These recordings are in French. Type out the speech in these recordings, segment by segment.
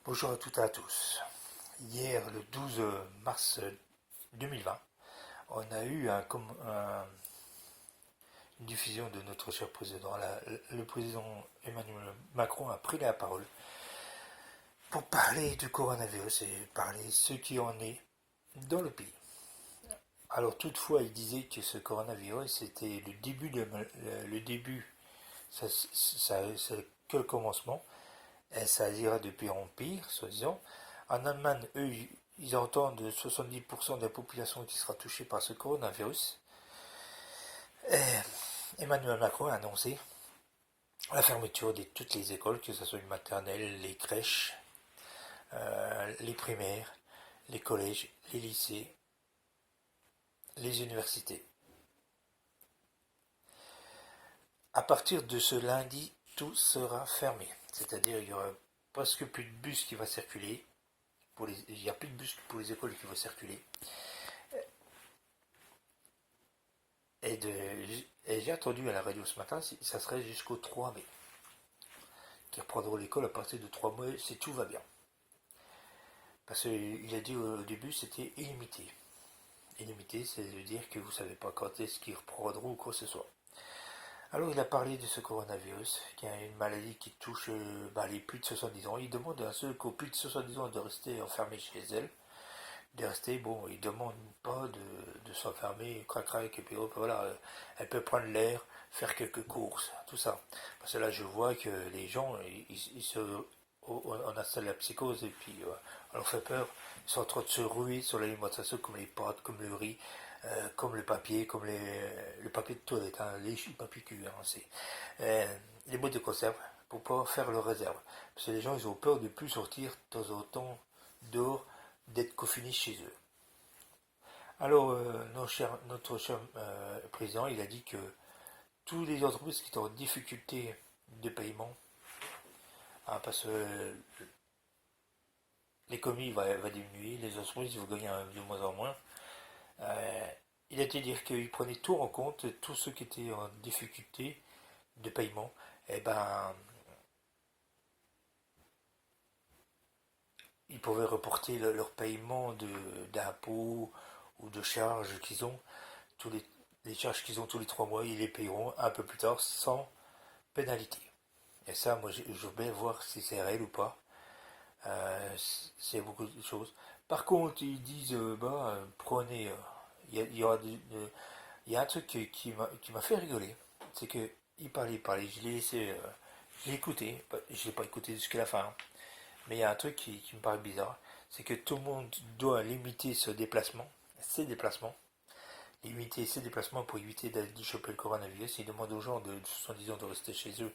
Bonjour à toutes et à tous. Hier, le 12 mars 2020, on a eu une diffusion de notre cher président. Le président Emmanuel Macron a pris la parole pour parler du coronavirus et parler de ce qui en est dans le pays. Alors toutefois, il disait que ce coronavirus c'était le début, c'est que le commencement, et ça ira de pire en pire, soi-disant. En Allemagne, eux, ils entendent 70% de la population qui sera touchée par ce coronavirus. Et Emmanuel Macron a annoncé la fermeture de toutes les écoles, que ce soit les maternelles, les crèches, les primaires, les collèges, les lycées, les universités. À partir de ce lundi, tout sera fermé. C'est-à-dire il y aura presque plus de bus qui va circuler. Il n'y a plus de bus pour les écoles qui vont circuler. Et, et j'ai entendu à la radio ce matin, ça serait jusqu'au 3 mai. Qui reprendront l'école à partir de 3 mai si tout va bien. Parce qu'il a dit au début c'était illimité. Illimité, c'est de dire que vous ne savez pas quand est-ce qu'ils reprendront ou quoi que ce soit. Alors il a parlé de ce coronavirus, qui est une maladie qui touche les plus de 70 ans. Il demande à ceux qui ont plus de 70 ans de rester enfermés chez elles. De rester, bon, il demande pas de s'enfermer, crac, et puis hop, voilà, elle peut prendre l'air, faire quelques courses, tout ça. Parce que là, je vois que les gens, on installe la psychose et puis on leur fait peur. Ils sont en train de se ruer sur l'alimentation comme les pâtes, comme le riz, comme le papier, comme le papier de toilette, hein, les papiers cul, hein, les boîtes de conserve pour pouvoir faire leur réserve. Parce que les gens, ils ont peur de ne plus sortir de temps en temps dehors, d'être confinés chez eux. Alors, notre cher président, il a dit que toutes les entreprises qui sont en difficulté de paiement, hein, parce que l'économie va diminuer, les entreprises vont gagner de moins en moins. Il a été dire qu'il prenait tout en compte, tous ceux qui étaient en difficulté de paiement, et ben, ils pouvaient reporter leur paiement d'impôts ou de charges qu'ils ont, tous les charges qu'ils ont tous les 3 mois, ils les paieront un peu plus tard sans pénalité. Et ça, moi, je veux bien voir si c'est réel ou pas. C'est beaucoup de choses. Par contre, ils disent, prenez, il y a un truc qui m'a fait rigoler, c'est que il parlait, je l'ai écouté, je l'ai pas écouté jusqu'à la fin, hein. Mais il y a un truc qui me paraît bizarre, c'est que tout le monde doit limiter ses déplacements, limiter ses déplacements pour éviter de choper le coronavirus. Il demande aux gens de 70 ans de rester chez eux,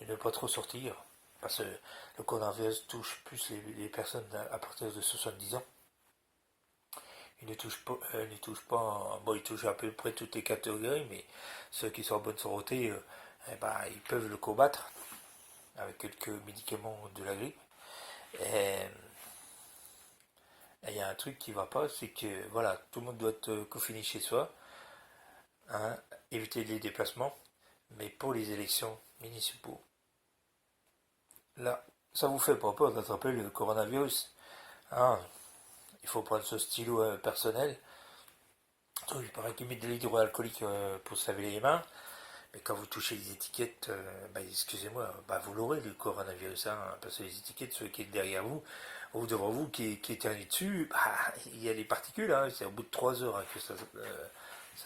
de ne pas trop sortir, parce que le coronavirus touche plus les personnes à partir de 70 ans. Bon, il touche à peu près toutes les catégories, mais ceux qui sont en bonne santé, ils peuvent le combattre avec quelques médicaments de la grippe. Et il y a un truc qui va pas, c'est que voilà, tout le monde doit être confiné chez soi, hein, éviter les déplacements, mais pour les élections municipaux, là, ça vous fait pas peur d'attraper le coronavirus, hein. Il faut prendre ce stylo personnel. Il paraît qu'ils mettent de l'hydroalcoolique pour se laver les mains. Mais quand vous touchez les étiquettes, excusez-moi, vous l'aurez le coronavirus, hein, parce que les étiquettes, ceux qui est derrière vous, ou devant vous, qui éternue dessus, il y a des particules, hein, c'est au bout de 3 heures hein, que ça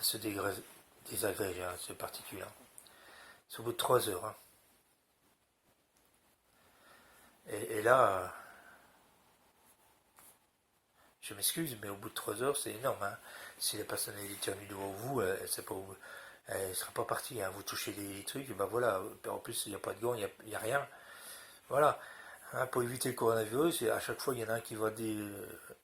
se désagrège, hein, ces particules. Hein. C'est au bout de 3 heures. Hein. Et là, je m'excuse, mais au bout de 3 heures, c'est énorme. Hein. Si la personne est éternue devant vous, elle ne sera pas partie. Hein. Vous touchez des trucs, voilà. En plus, il n'y a pas de gants, il n'y a rien. Voilà. Hein, pour éviter le coronavirus, à chaque fois, il y en a un qui va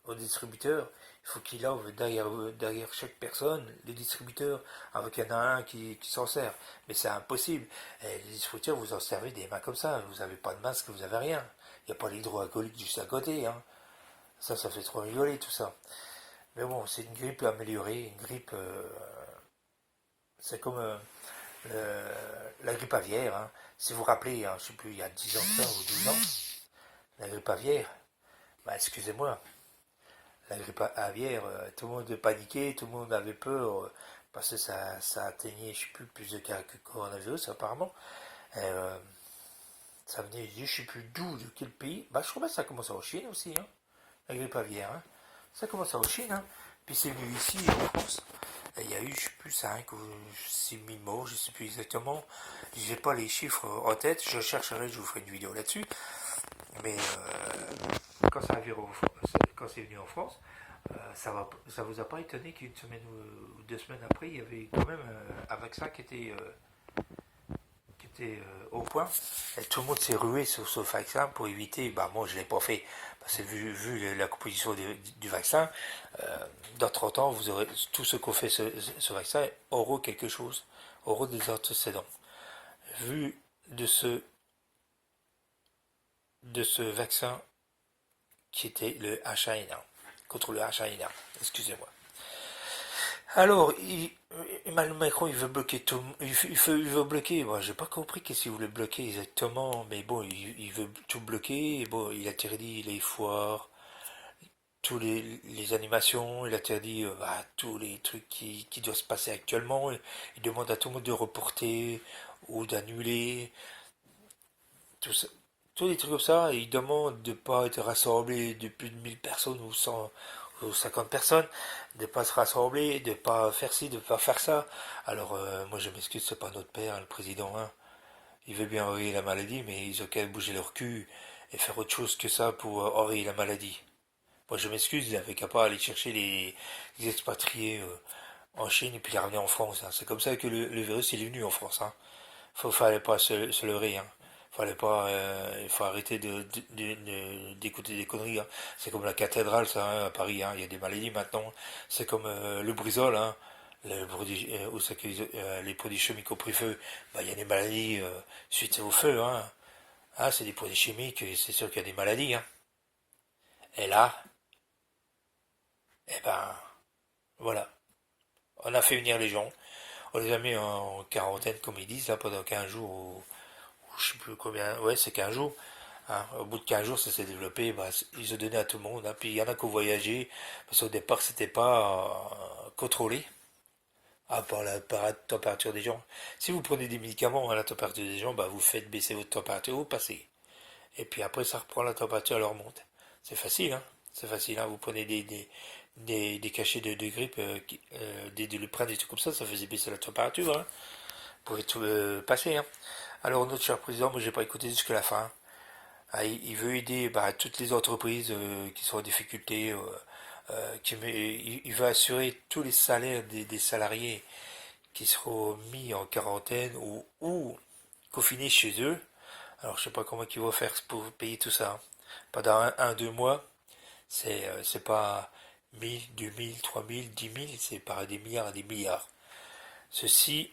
au distributeur. Il faut qu'il lave derrière chaque personne, les distributeurs, avec il y en a un qui s'en sert. Mais c'est impossible. Et les distributeurs, vous en servez des mains comme ça. Vous n'avez pas de masque, vous n'avez rien. Il n'y a pas l'hydroalcoolique juste à côté. Hein. Ça fait trop rigoler tout ça. Mais bon, c'est une grippe améliorée, une grippe, c'est comme la grippe aviaire. Hein. Si vous vous rappelez, hein, je ne sais plus, il y a 10 ans ça, ou 12 ans, La grippe aviaire, bah, excusez-moi, la grippe aviaire, tout le monde paniquait, tout le monde avait peur, parce que ça atteignait, je sais plus, plus de cas que le coronavirus apparemment. Euh, Ça venait, je sais plus d'où, de quel pays. Bah, je crois que ça commence en Chine aussi, hein, la grippe aviaire. Hein. Ça commence en Chine, hein. Puis c'est venu ici, en France. Et il y a eu, je sais plus, 5 ou 6 000 morts, je sais plus exactement. J'ai pas les chiffres en tête, je chercherai, je vous ferai une vidéo là-dessus. Mais quand quand c'est venu en France, ça vous a pas étonné qu'une semaine ou 2 semaines après, il y avait quand même un vaccin qui était au point. Et tout le monde s'est rué sur ce vaccin pour éviter. Bah, moi, je ne l'ai pas fait. Parce que vu la composition du vaccin, dans 30 ans, vous aurez, tous ceux qui ont fait ce vaccin auront quelque chose, auront des antécédents. Vu de ce vaccin qui était le H1N1, contre le H1N1, excusez-moi. Alors, Emmanuel Macron, il veut bloquer tout, il veut bloquer. Moi, j'ai pas compris qu'est-ce qu'il voulait bloquer exactement, mais bon, il veut tout bloquer. Et bon, il interdit les foires, tous les animations, il interdit bah, tous les trucs qui doivent se passer actuellement. Il demande à tout le monde de reporter ou d'annuler, tout ça, tous les trucs comme ça. Et il demande de pas être rassemblé de plus de 1000 personnes ou 100 ou 50 personnes, de pas se rassembler, de pas faire ci, de pas faire ça. Alors moi je m'excuse, c'est pas notre père, hein, le président, hein. Il veut bien enrayer la maladie, mais ils ont qu'à bouger leur cul et faire autre chose que ça pour enrayer la maladie. Moi je m'excuse, il avait qu'à pas aller chercher les expatriés en Chine et puis les ramener en France, hein. C'est comme ça que le virus il est venu en France, hein. Fallait pas se leurrer, hein. Fallait pas, il faut arrêter d'écouter des conneries, hein. C'est comme la cathédrale, ça, hein, à Paris, hein. Il y a des maladies maintenant. C'est comme le brisol, hein. Le produit, où c'est que les produits chimiques au prix feu, bah, il y a des maladies suite au feu, hein. Ah, c'est des produits chimiques, et c'est sûr qu'il y a des maladies, hein. Et là, eh ben, voilà. On a fait venir les gens. On les a mis en quarantaine, comme ils disent, là, pendant 15 jours, ou je sais plus combien, ouais, c'est 15 jours. Hein. Au bout de 15 jours, ça s'est développé, bah, ils ont donné à tout le monde, hein. Puis il y en a qui ont voyagé, parce qu'au départ, c'était pas contrôlé, par la température des gens. Si vous prenez des médicaments à la température des gens, bah, vous faites baisser votre température, vous passez. Et puis après, ça reprend la température, elle remonte. C'est facile, hein. C'est facile, hein. Vous prenez des cachets de grippe, des Doliprane, des trucs comme ça faisait baisser la température, hein. Vous pouvez tout passer, hein. Alors notre cher président, moi j'ai pas écouté jusqu'à la fin. Ah, il veut aider bah, toutes les entreprises qui sont en difficulté, il veut assurer tous les salaires des salariés qui seront mis en quarantaine ou confinés chez eux. Alors je sais pas comment ils vont faire pour payer tout ça, hein. Pendant 2 mois, c'est pas 1000, 2000, 3000, 10 000, c'est par des milliards et des milliards. Ceci